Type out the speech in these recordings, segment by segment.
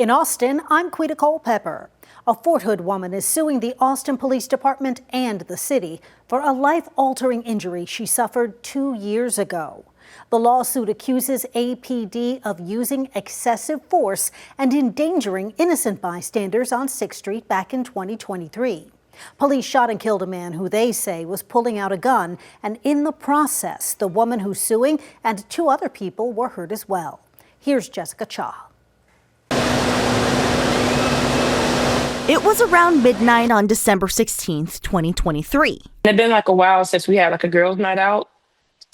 In Austin, I'm Quita Culpepper. A Fort Hood woman is suing the Austin Police Department and the city for a life-altering injury she suffered 2 years ago. The lawsuit accuses APD of using excessive force and endangering innocent bystanders on 6th Street back in 2023. Police shot and killed a man who they say was pulling out a gun, and in the process, the woman who's suing and 2 other people were hurt as well. Here's Jessica Cha. It was around midnight on December 16th, 2023. It had been like a while since we had like a girls' night out.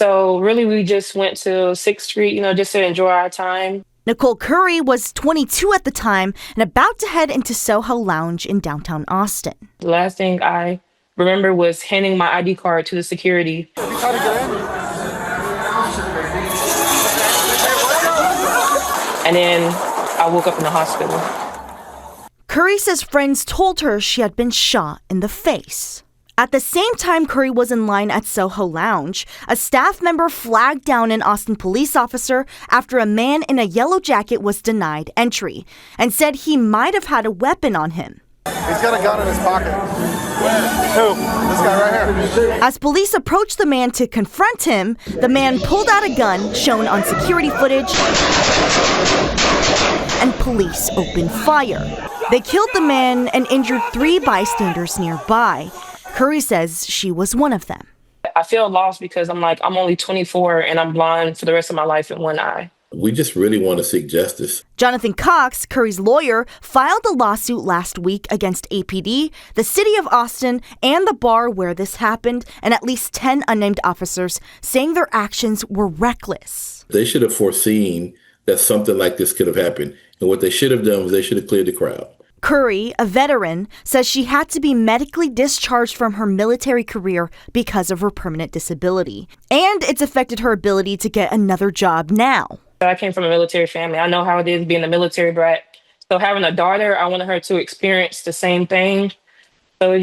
So really we just went to 6th Street, just to enjoy our time. Nicole Curry was 22 at the time and about to head into Soho Lounge in downtown Austin. The last thing I remember was handing my ID card to the security. And then I woke up in the hospital. Curry says friends told her she had been shot in the face. At the same time Curry was in line at Soho Lounge, a staff member flagged down an Austin police officer after a man in a yellow jacket was denied entry and said he might have had a weapon on him. He's got a gun in his pocket. Who? This guy right here. As police approached the man to confront him, the man pulled out a gun shown on security footage, and police opened fire. They killed the man and injured 3 bystanders nearby. Curry says she was one of them. I feel lost because I'm only 24 and I'm blind for the rest of my life in one eye. We just really want to seek justice. Jonathan Cox, Curry's lawyer, filed a lawsuit last week against APD, the city of Austin, and the bar where this happened, and at least 10 unnamed officers, saying their actions were reckless. They should have foreseen that something like this could have happened. And what they should have done was they should have cleared the crowd. Curry, a veteran, says she had to be medically discharged from her military career because of her permanent disability. And it's affected her ability to get another job now. I came from a military family. I know how it is being a military brat. So having a daughter, I wanted her to experience the same thing. So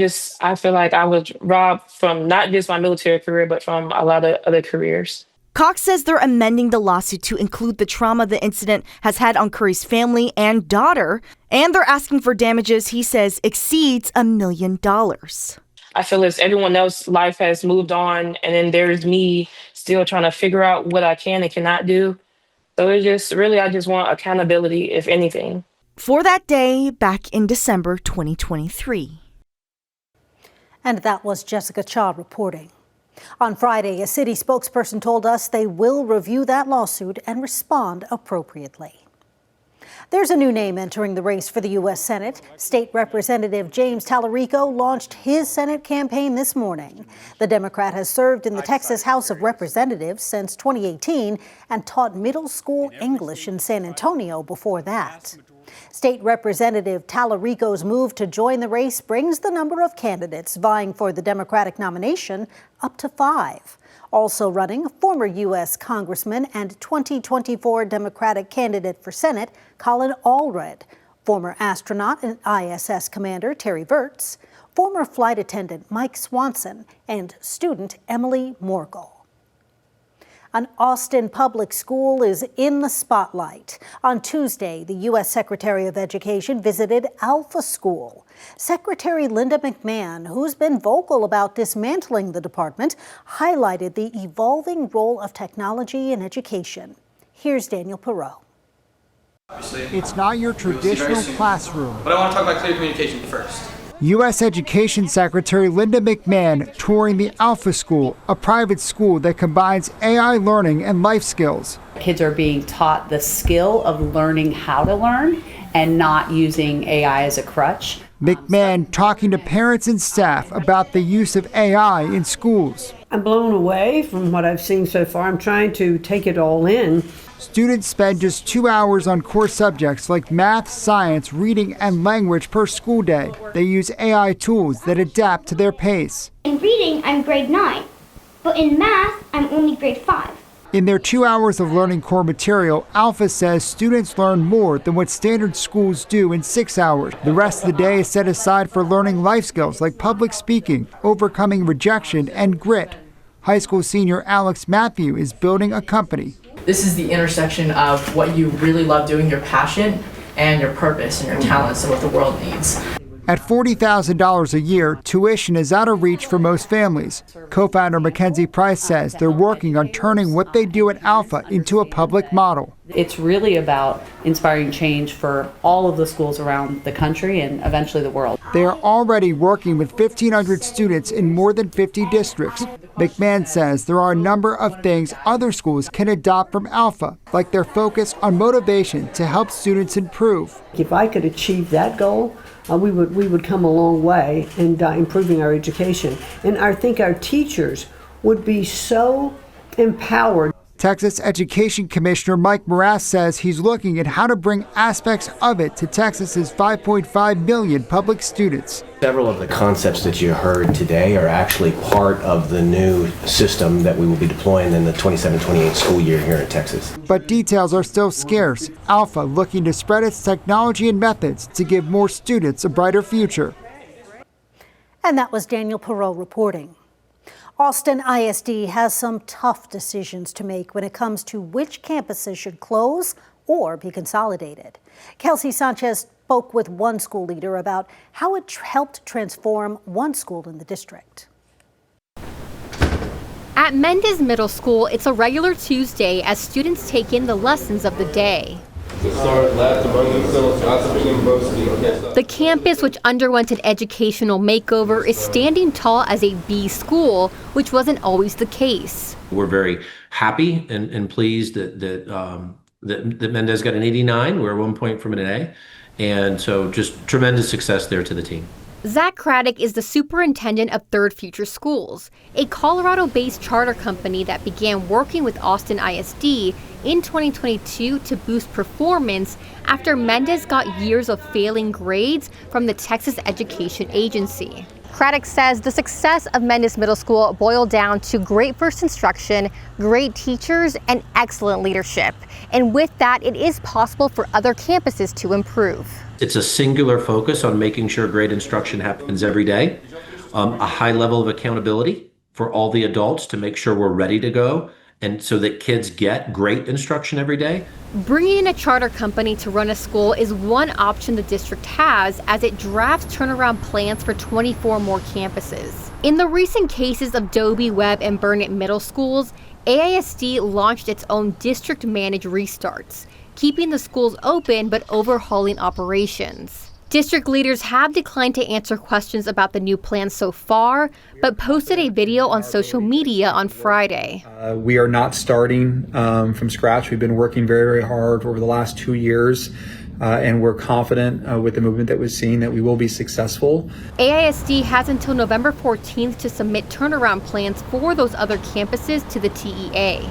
I feel like I was robbed from not just my military career, but from a lot of other careers. Cox says they're amending the lawsuit to include the trauma the incident has had on Curry's family and daughter, and they're asking for damages he says exceeds $1 million. I feel as everyone else's life has moved on, and then there's me still trying to figure out what I can and cannot do. So I just want accountability, if anything. For that day back in December 2023. And that was Jessica Cha reporting. On Friday, a city spokesperson told us they will review that lawsuit and respond appropriately. There's a new name entering the race for the U.S. Senate. State Representative James Tallarico launched his Senate campaign this morning. The Democrat has served in the Texas House of Representatives since 2018 and taught middle school English in San Antonio before that. State Representative Tallarico's move to join the race brings the number of candidates vying for the Democratic nomination up to 5. Also running, former U.S. Congressman and 2024 Democratic candidate for Senate, Colin Allred, former astronaut and ISS commander Terry Virts, former flight attendant Mike Swanson, and student Emily Morgul. An Austin public school is in the spotlight. On Tuesday, the U.S. Secretary of Education visited Alpha School. Secretary Linda McMahon, who's been vocal about dismantling the department, highlighted the evolving role of technology in education. Here's Daniel Perot. It's not your traditional classroom. But I want to talk about clear communication first. U.S. Education Secretary Linda McMahon touring the Alpha School, a private school that combines AI learning and life skills. Kids are being taught the skill of learning how to learn and not using AI as a crutch. McMahon talking to parents and staff about the use of AI in schools. I'm blown away from what I've seen so far. I'm trying to take it all in. Students spend just 2 hours on core subjects like math, science, reading, and language per school day. They use AI tools that adapt to their pace. In reading, I'm grade 9, but in math, I'm only grade 5. In their 2 hours of learning core material, Alpha says students learn more than what standard schools do in 6 hours. The rest of the day is set aside for learning life skills like public speaking, overcoming rejection, and grit. High school senior Alex Matthew is building a company. This is the intersection of what you really love doing, your passion, and your purpose and your talents and what the world needs. At $40,000 a year, tuition is out of reach for most families. Co-founder Mackenzie Price says they're working on turning what they do at Alpha into a public model. It's really about inspiring change for all of the schools around the country and eventually the world. They are already working with 1,500 students in more than 50 districts. McMahon says there are a number of things other schools can adopt from Alpha, like their focus on motivation to help students improve. If I could achieve that goal, we would come a long way in improving our education. And I think our teachers would be so empowered. Texas Education Commissioner Mike Morass says he's looking at how to bring aspects of it to Texas's 5.5 million public students. Several of the concepts that you heard today are actually part of the new system that we will be deploying in the 27-28 school year here in Texas. But details are still scarce. Alpha looking to spread its technology and methods to give more students a brighter future. And that was Daniel Perot reporting. Austin ISD has some tough decisions to make when it comes to which campuses should close or be consolidated. Kelsey Sanchez spoke with one school leader about how it helped transform one school in the district. At Mendez Middle School, it's a regular Tuesday as students take in the lessons of the day. The campus, which underwent an educational makeover, is standing tall as a B school, which wasn't always the case. We're very happy and pleased that Mendez got an 89. We're 1 point from an A. And so just tremendous success there to the team. Zach Craddock is the superintendent of Third Future Schools, a Colorado-based charter company that began working with Austin ISD in 2022 to boost performance after Mendez got years of failing grades from the Texas Education Agency. Craddock says the success of Mendez Middle School boiled down to great first instruction, great teachers, and excellent leadership. And with that, it is possible for other campuses to improve. It's a singular focus on making sure great instruction happens every day, a high level of accountability for all the adults to make sure we're ready to go, and so that kids get great instruction every day. Bringing in a charter company to run a school is one option the district has as it drafts turnaround plans for 24 more campuses. In the recent cases of Dobie, Webb, and Burnett Middle Schools, AISD launched its own district-managed restarts, keeping the schools open but overhauling operations. District leaders have declined to answer questions about the new plan so far, but posted a video on social media on Friday. We are not starting from scratch. We've been working very, very hard over the last 2 years, and we're confident with the movement that we're seeing that we will be successful. AISD has until November 14th to submit turnaround plans for those other campuses to the TEA.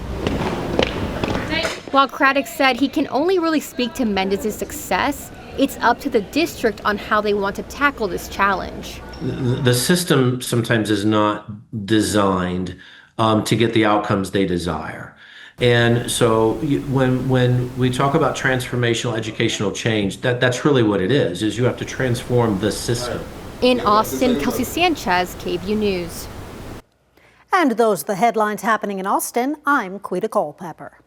While Craddock said he can only really speak to Mendez's success, it's up to the district on how they want to tackle this challenge. The system sometimes is not designed to get the outcomes they desire. And so when we talk about transformational educational change, that's really what it is you have to transform the system. In Austin, Kelsey Sanchez, KVUE News. And those are the headlines happening in Austin. I'm Quita Culpepper.